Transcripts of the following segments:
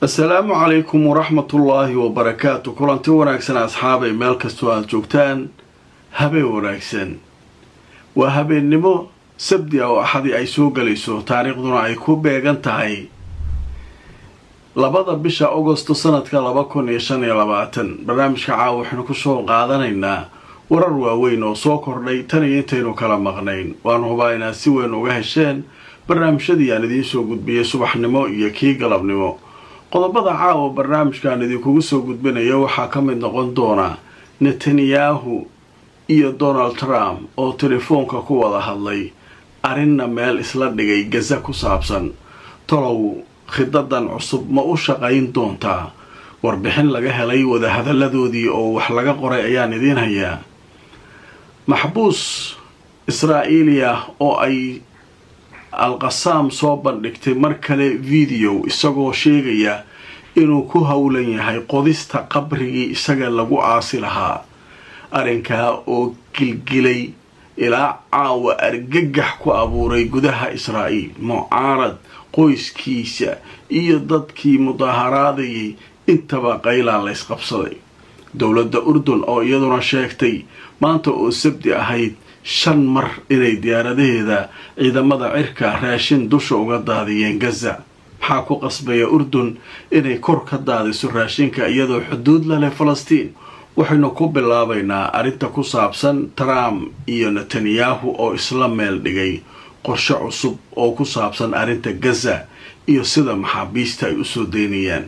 السلام عليكم ورحمة الله وبركاته. كلانتي wanaagsan asxaabay meel kastoo aad joogtaan habeen wanaagsan waa habeenimo sabti oo axadi ay soo galayso taariikhduna ay ku beegan tahay 2 bisha Agosto sanadka 2025 barnaamijka caawa waxaan ku soo qaadanaynaa warar waaweyn oo soo kordhay tan iyo intaynu kala maqnayn waan hubaynaa si weyn uga hesheen barnaamijyadii aan idiin soo gudbiyay subaxnimo iyo kii galabnimo qodobada caawa barnaamijkan idinkugu soo gudbinayo waxaa ka mid noqon doona Netanyahu iyo Donald Trump oo telefoonka ku wada hadlay arrinna meel isla dhigay Gaza ku saabsan talow khidadan cusub ma u shaqayn doontaa warbixin laga helay wada hadaladoodii oo wax laga qoray ayaan idiin hayaa maxbuus Israa'iiliya oo ay Al-Qassam soo bandhigtay mar kale video isagoo sheegaya inuu ku hawlan yahay qodista qabrigii isaga lagu aasi lahaa arrinka oo gilgilay ilaa caawa argagax ku abuuray gudaha Israa'iil mucaarad qoyskiisa iyo dadkii mudaharaadayay intaba qayla la isqabsaday dawladda Urdun oo iyaduna sheegtay maanta oo sabti ahayd 5 mar inay diyaaradaheeda ciidamada cirka raashin dusha uga daadiyeen Gaza maxaa ku qasbaya Urdun inay kor ka daadiso raashinka iyadoo xuduud la leh Falastiin waxaynu ku bilaabaynaa arrinta ku saabsan Trump iyo Netanyahu oo isla meel dhigay qorshe cusub oo ku saabsan arrinta Gaza iyo sida maxaabiista ay u soo deynayaan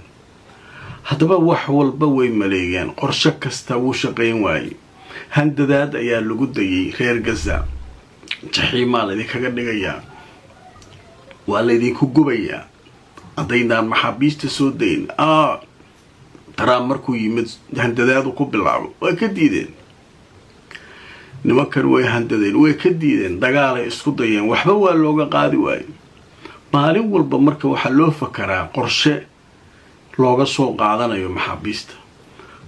haddaba wax walba way maleeyeen qorshe kasta wuu shaqayn waayay handadaad ayaa lagu dayay reer Gaza jaxiimaa laydinkaga dhigayaa waa laydinku gubayaa haddaynaan maxaabiista soo dayn Trump markuu yimid handadaadu ku bilaabo way ka diideen nimankan way handadeen way ka diideen dagaalay isku dayeen waxba waa looga qaadi waayay maalin walba marka waxaa loo fakaraa qorshe looga soo qaadanayo maxaabiista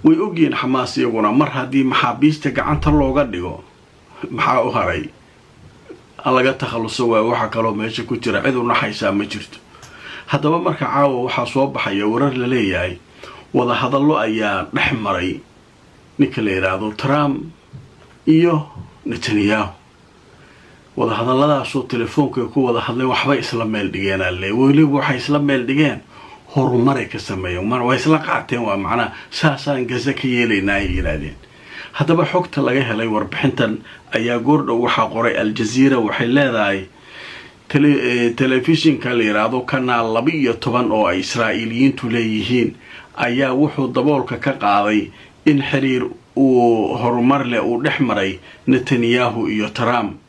way ogyiin Xamaas iyaguna mar haddii maxaabiista gacanta looga dhigo maxaa u haray laga takhaluso waa waxa kale oo meesha ku jira cid u naxaysa ma jirto haddaba marka caawa waxaa soo baxaya warar la leeyahay wada hadallo ayaa dhex maray ninka la yiraahdo Trump iyo Netanyahu wada hadalladaasoo telefoonka ku wada hadlay waxba isla meel dhigeen weliba waxay isla meel dhigeen horumaray ka sameeyeen mar way isla qaateen waa macna saasaan Gaza ka yeelaynaa yiraahdeen haddaba xogta laga helay warbixintan ayaa goordhow waxaa qoray Al Jazeera waxay leedahay telefishinka la yiraahdo kanaal 12 oo ay Israa'iiliyiintu leeyihiin ayaa wuxuu daboolka ka qaaday in xiriir uu horumar leh uu dhex maray Netanyahu iyo Trump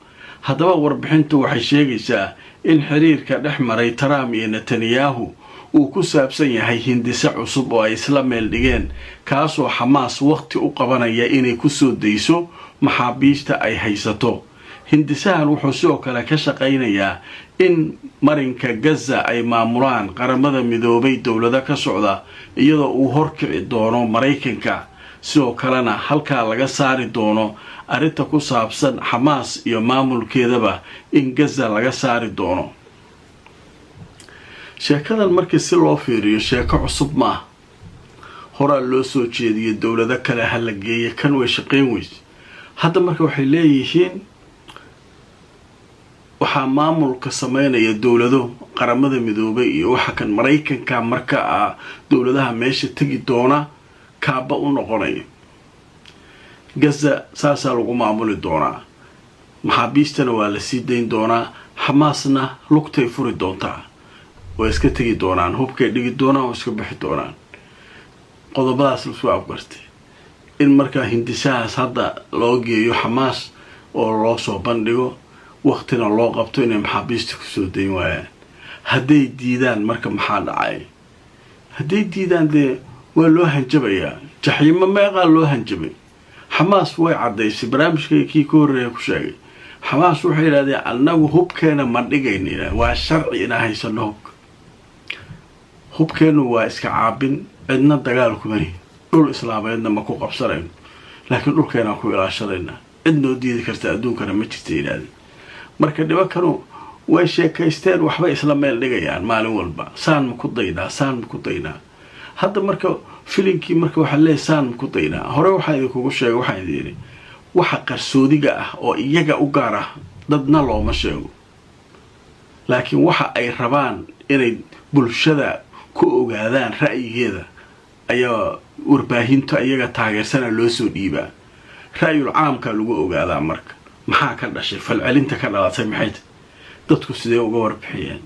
haddaba warbixintu waxay sheegaysaa in xiriirka dhex maray Trump iyo Netanyahu uu ku saabsan yahay hindise cusub oo ay isla meel dhigeen kaasoo Xamaas waqti u qabanaya inay ku soo dayso maxaabiista ay haysato hindisahan wuxuu sidoo kale ka shaqaynayaa in marinka Gaza ay maamulaan qaramada midoobay dawladda ka socda iyadoo uu horkici doono Mareykanka sidoo kalena halka laga saari doono arrinta ku saabsan Xamaas iyo maamulkeedaba in Gaza laga saari doono sheekadan markii si loo fiiriyo sheeko cusub ma hore loo soo jeediyay dawladda kale hal geeyay kan way shaqeyn weys hadda marka waxay leeyihiin waxaa maamulka sameynaya dawlado qaramada midoobay iyo waxa kan Mareykanka marka dawladaha meesha tagi doona kaaba u noqonaya Gaza saasa lagu maamuli doona maxaabiistana waa la sii dayn doona Xamaasna lugtay furi doontaa way iska tagi doonaan hubkay dhigi doonaan oo iska bixi doonaan qodobadaas la soo afgartay in marka hindisahaas hadda loo geeyo Xamaas oo loo soo bandhigo waqtina loo qabto inay maxaabiista ku soo dayn waayaan hadday diidaan marka maxaa dhacay hadday diidaan de waa loo hanjabayaa jaxiimo meeqa loo hanjabay Xamaas way cadaysay barnaamijkii kii ka horeeyay ku sheegay Xamaas waxay yiraahdeen annagu hubkeena ma dhigayna waa sharci in haysano hubkeenu waa iska caabin cidna dagaal ku mari dhul islaameedna ma ku qabsanayno laakiin dhulkeena ku ilaashadayna cidnoo diidi karta adduunkana ma jirto yiraahdeen marka dhibakanu way sheekaysteen waxba isla meel dhigayaan maalin walba saan ma ku daynaa hadda marka filinkii marka waxaa leeyahay saan ma ku daynaa hore waxaa idinkugu sheegay waxaan idin yidhi waxa qarsoodiga ah oo iyaga u gaar ah dadna looma sheego laakiin waxa ay rabaan inay bulshada ku ogaadaan ra'yigeeda ayaa warbaahinta iyaga taageersana loo soo dhiibaa ra'yul caamka lagu ogaadaa marka maxaa ka dhashay falcelinta ka dhalatay maxay tahay dadku sidee uga warbixiyeen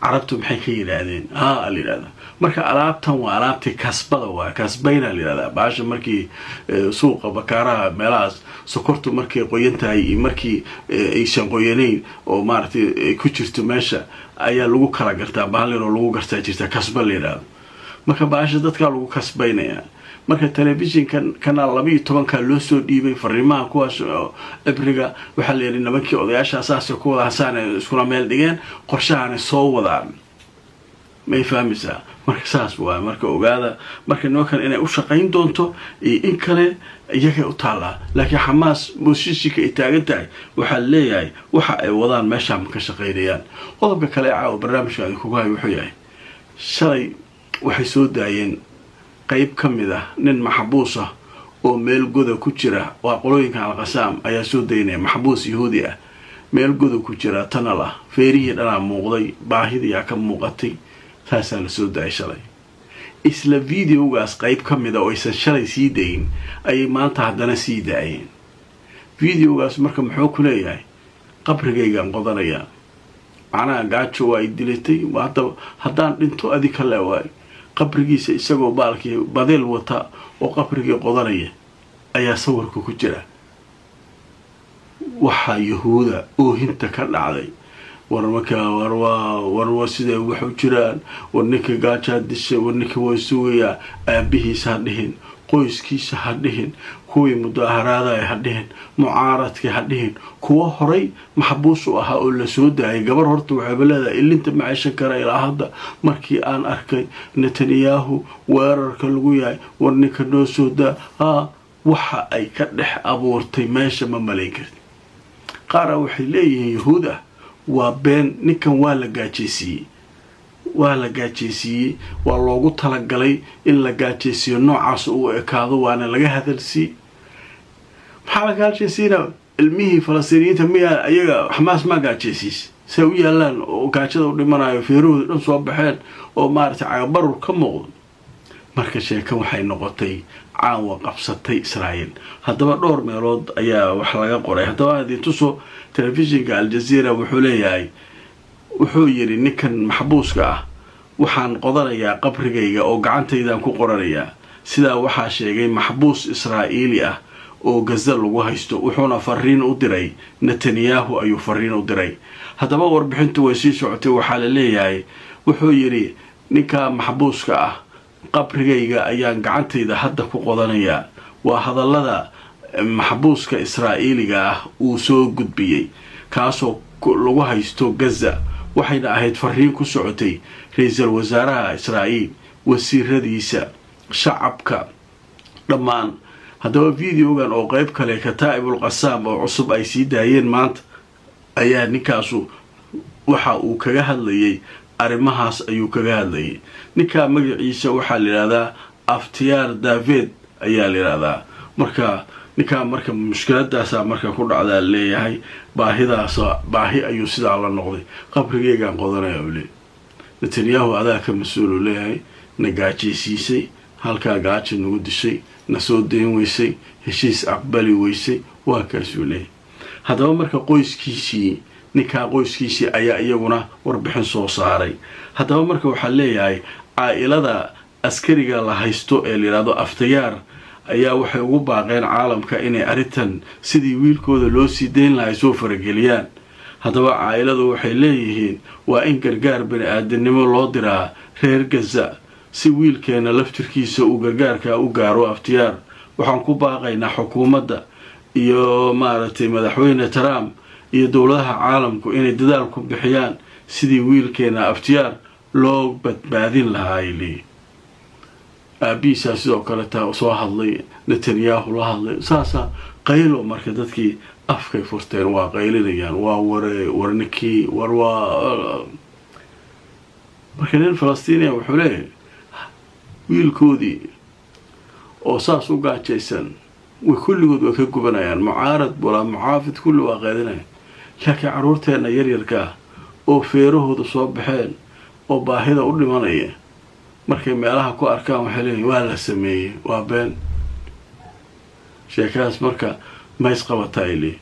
carabtu maxay ka yidhaahdeen la yidhahdaa marka alaabtan waa alaabtii kasbada waa kasbayna la yidhahdaa baasha markii suuqa bakaaraha meelahaas sokortu markay qoyan tahay iyo markii aysan qoyanayn oo maaragtay ay ku jirto meesha ayaa lagu kala gartaa baalin oo lagu gartaa jirta kasba la yidhahdo marka baasha dadkaa lagu kasbaynayaa marka telefishinkan kanaal 12 loo soo dhiibay fariimaha kuwaas cibriga waxaa la yiri nimankii odayaasha asaasi ku wada hasaan iskuna meel dhigeen qorshahan soo wadaan may fahmaysaa marka saas waa marka ogaada marka nimankan inay u shaqayn doonto in kale iyaga u taala laakiin Xamaas mushishika ay taagan tahay waxa leeyahay waxa ay wadaan meesha ma ka shaqeynayaan qodobka kale ee barnaamijka ay kugu hay wuxuu yahay shalay waxay soo daayeen qayb kamid ah nin maxbuus ah oo meel goda ku jira waa qolooyinka Al-Qassam ayaa soo daynay maxbuus yahuudi ah meel goda ku jira tanal ah feerihi dhanaa muuqday baahidii ka muuqatay taasoo la soo daayay shalay isla videogaas qayb kamid ah oo aysan shalay sii dayn ay maanta haddana sii daayeen videogaas marka muxuu ku leeyahay qabrigaygan qodanaya macnaha gaajo waa dilatay haddaan dhinto adika leewaay qabrigiisa isagoo baalkii badeel wata oo qabrigii qodanaya ayaa sawirka ku jira waxa yahuuda oo hinta ka dhacday warwa sidee wuxuu jiraan warninka gaajo dishay warninka waa sugaya aabihiisa ha dhihin qoyskiisa ha dhihin kuwii mudaaharaada ha dhihin mucaaradka ha dhihin kuwa horay maxbuus u ahaa oo la soo daayay gabar horta waxay leedahay ilinta maciisha kara ilaa hadda markii aan arkay Netanyahu weerarka lagu yahay warninka noo soo daa waxa ay ka dhex abuurtay meesha ma malayn kartid qaar waxay leeyihiin yahuuda waa been ninkan waa la gaajeysiiyey waa loogu talagalay in la gaajeysiyo noocaas uu ekaado waana laga hadalsi maxaa la gaajeysiina ilmihii Falastiiniyiinta miya ayaga Xamaas ma gaajeysiis say u yaalaan oo gaajada u dhimanayo feeruhu dhan soo baxeen oo maartay cagabarur ka muuqdo marka sheeka waxay noqotay caawa qabsatay Israa'iil haddaba dhowr meelood ayaa wax laga qoray haddaba hadii tuso telefishinka Al Jazeera wuxuu leeyahay wuxuu yiri ninkan maxbuuska ah waxaan qodanayaa qabrigayga oo gacantaydan ku qoranayaa sida waxa sheegay maxbuus Israa'iili ah oo Gaza lagu haysto wuxuuna fariin u diray Netanyahu ayuu fariin u diray haddaba warbixintu way sii socotay waxa la leeyahay wuxuu yiri ninka maxbuuska ah qabrigayga ayaan gacantayda hadda ku qodanayaa waa hadallada maxbuuska Israa'iiliga ah uu soo gudbiyay kaasoo lagu haysto Gaza waxayna ahayd fariin ku socotay ra'iisul wasaaraha Israa'iil wasiiradiisa shacabka dhammaan haddaba videogan oo qayb kale Kataa'ibul Qassam oo cusub ay sii daayeen maanta ayaa ninkaasu waxa uu kaga hadlayay arrimahaas ayuu kaga hadlayay ninka magaciisa waxa la yiraahdaa Aftiyaar David ayaa la yiraahdaa marka ninka marka mushkiladaas marka ku dhacda leeyahay baahi ayuu sida la noqday qabrigeygan qodanaya uu leeyahay Netanyahu adaa ka mas'uul leeyahay nagaajisiisay halka gaajo nagu dishay na soo deyn weysay heshiis aqbali weysay waa kaasuu leeyahay haddaba marka qoyskiisii ninka qoyskiisii ayaa iyaguna warbixin soo saaray haddaba marka waxa leeyahay caa'ilada askariga la haysto ee la yiraahdo Aftiyaar ayaa waxay ugu baaqeen caalamka inay aritan sidii wiilkooda loo sii deyn lahaa soo farageliyaan haddaba caa'iladu waxay leeyihiin waa in gargaar bini'aadanimo loo diraa reer Gaza si wiilkeena laftirkiisa uu gargaarka u gaaro Aftiyaar waxaan ku baaqaynaa xukuumadda iyo maaragtay madaxweyne Trump iyo dawladaha caalamku inay dadaal ku bixiyaan sidii wiilkeena Aftiyaar loo badbaadin lahaa aabiisa sidoo kale taa soo hadlay Netanyahu la hadlay saasa qaylo marka dadkii afkay furteen waa qaylinayaan waa warninkii waa marka nin falastiiniya wuxuu leeyahay wiilkoodii oo saas u gaajaysan way kulligood way ka gubanayaan mucaarad walaa muxaafid kulli waa qaadinayaan laakiin carruurteenna yaryarka ah oo feerahooda soo baxeen oo baahida u dhimanaya markay meelaha ku arkaan waxay leeyihin waa la sameeyey waa been sheekadaas marka ma isqabataa ili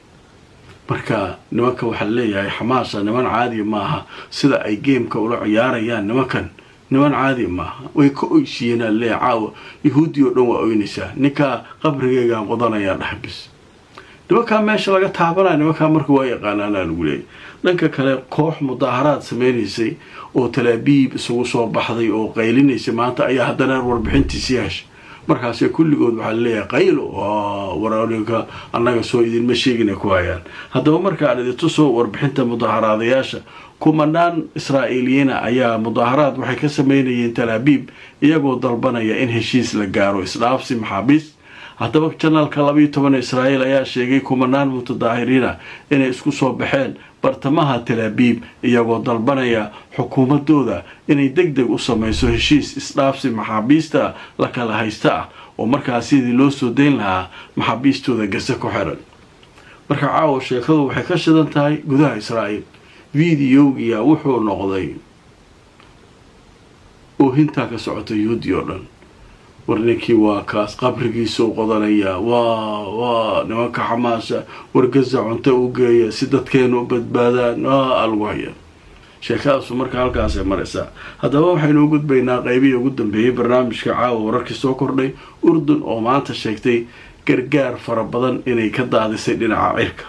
marka nimanka waxaa leeyahay xamaasa niman caadi maaha sida ay geemka ula ciyaarayaan niman caadi maaha way ka oysiiyeen leeyahay caawa yahuudi oo dhan waa oynaysaa ninka qabrigeygaan qodanayaa dhaxbis nimankaa meesha laga taabanaya nimankaa marka waa yaqaanaanaa lagu leeyahy dhanka kale koox mudaaharaad sameynaysay oo talaabiib isugu soo baxday oo qaylinaysay maanta ayaa haddana warbixintiisii heshay markaasee kulligood waxaa leeyahay qaylo waraaninka annaga soo idinma sheegina ku hayaan haddaba markaan idintusoo warbixinta mudaaharaadayaasha kumanaan israa'iiliyiina ayaa mudaaharaad waxay ka sameynayeen talaabiib iyagoo dalbanaya in heshiis la gaaro isdhaafsi maxaabiis haddaba janaalka 12 israa'iil ayaa sheegay kumanaan mutadaahiriina inay isku soo baxeen bartamaha talaabiib iyagoo dalbanaya xukuumadooda inay degdeg u samayso heshiis isdhaafsi maxaabiista la kala haysta ah oo markaas sidii loo soo dayn lahaa maxaabiistooda Gaza ku xiran marka caawa sheekadu waxay ka shidan tahay gudaha Israa'iil fiidiyowgiya wuxuu noqday oo hinta ka socota yuudi oo dhan warninkii waa kaas qabrigiisa u qodanaya waa nimanka xamaasa wargaza cunto u geeya si dadkeenu u badbaadaan alwaya sheekadaas marka halkaas ay maraysaa haddaba waxaynu u gudbaynaa qaybihii ugu dambeeyay barnaamijka caawa wararkii soo kordhay Urdun oo maanta sheegtay gargaar fara badan inay ka daadisay dhinaca cirka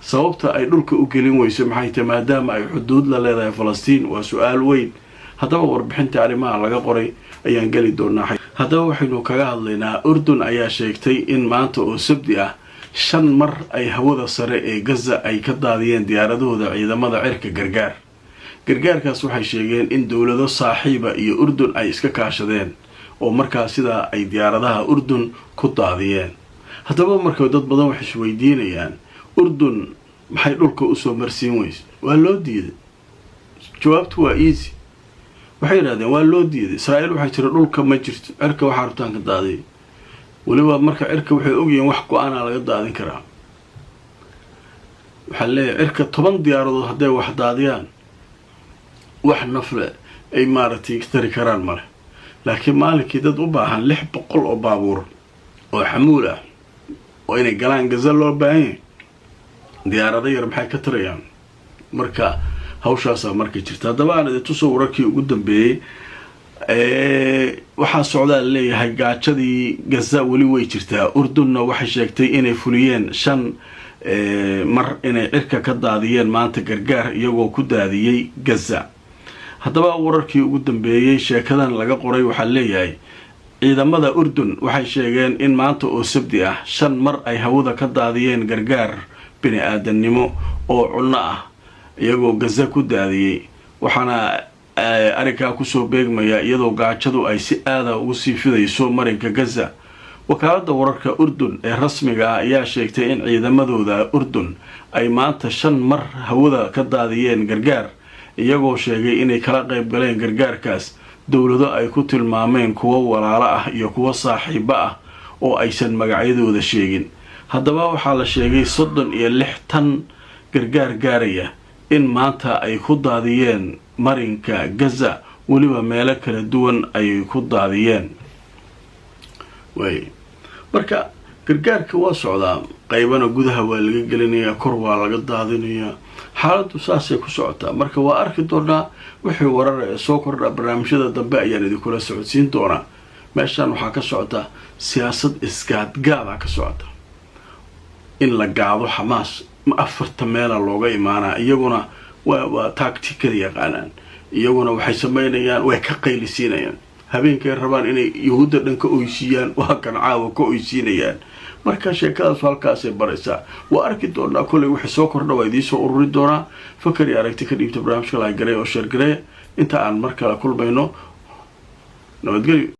sababta ay dhulka u gelin weyso maxay tahay maadaama ay xuduud la leedahay Falastiin waa su'aal weyn haddaba warbixinta arrimaha laga qoray ayaan gali doonaa haddaba waxaynu kaga hadlaynaa Urdun ayaa sheegtay in maanta oo sabti ah 5 mar ay hawada sare ee Gaza ay ka daadiyeen diyaaradooda ciidamada cirka gargaarkaas waxay sheegeen in dawlado saaxiiba iyo Urdun ay iska kaashadeen oo markaa sida ay diyaaradaha Urdun ku daadiyeen haddaba markaa dad badan waxay isweydiinayaan Urdun maxay dhulka u soo marsiin weyso waa loo diiday jawaabtu waa easy waxay yiraahdeen waa loo diiday Israa'iil waxay tiri dhulka ma jirto cirka waxa rabtaan ka daadiyo waliba marka cirka waxay ogayeen wax go'aana laga daadin karaa waxa leeyahay cirka 10 diyaaradood haday wax daadiyaan wax nafle ay maartay tiri karaan male laakiin maalinkii dad u baahan 600 oo baabuur oo xamuul ah oo inay galaan Gaza loo baahan diyaarada yar maxay ka tirayaan marka hawshaas markay jirta haddaba aan idin tusoo wararkii ugu dambeeyay waxaa socdaa leeyahay gaajadii Gaza wali way jirtaa Urdunna waxay sheegtay inay fuliyeen 5 mar inay cirka ka daadiyeen maanta gargaar iyagoo ku daadiyay Gaza haddaba wararkii ugu dambeeyay sheekadan laga qoray waxaa leeyahay ciidamada Urdun waxay sheegeen in maanta oo sabti ah 5 mar ay hawada ka daadiyeen gargaar bini aadanimo oo cunno ah iyagoo Gaza ku daadiyay waxaana ariga ku soo beegmaya iyadoo gaajadu ay si aad ah ugu sii fidayso marinka Gaza wakaalada wararka Urdun ee rasmiga ah ayaa sheegtay in ciidamadooda Urdun ay maanta 5 mar hawada ka daadiyeen gargaar iyagoo sheegay inay kala qayb galeen gargaarkaas dawlado ay ku tilmaameen kuwa walaalo ah iyo kuwa saaxiibo ah oo aysan magacyadooda sheegin haddaba waxaa la sheegay 36 tan gargaar gaaraya in maanta ay ku daadiyeen marinka Gaza waliba meelo kala duwan ay ku daadiyeen marka gargaarka waa socdaa qaybana gudaha waa laga gelinayaa kor waa laga daadinayaa xaaladdu saasay ku socotaa marka waa arki doonaa wixii warar ee soo kordha barnaamijyada dambe ayaan idinkula socodsiin doonaa meeshan waxaa ka socota siyaasad isgaadgaada ka socota in la gaado Xamaas ma 4 meel looga imaanaa iyaguna waa tactical yaqaanaan iyaguna waxay sameynayaan way ka qaylisiinayaan habeenkay rabaan inay yahuudda dhanka oysiiyaan waa kan caawa ka oysiinayaan marka sheekadaas halkaas ay baraysaa waa arki doonaa kulay wixii soo kordha waa idin soo ururi doonaa fakar iyo aragti ka dhiibta barnaamijka la garay oo share garay inta aan mar kale kulmayno nabadgelyo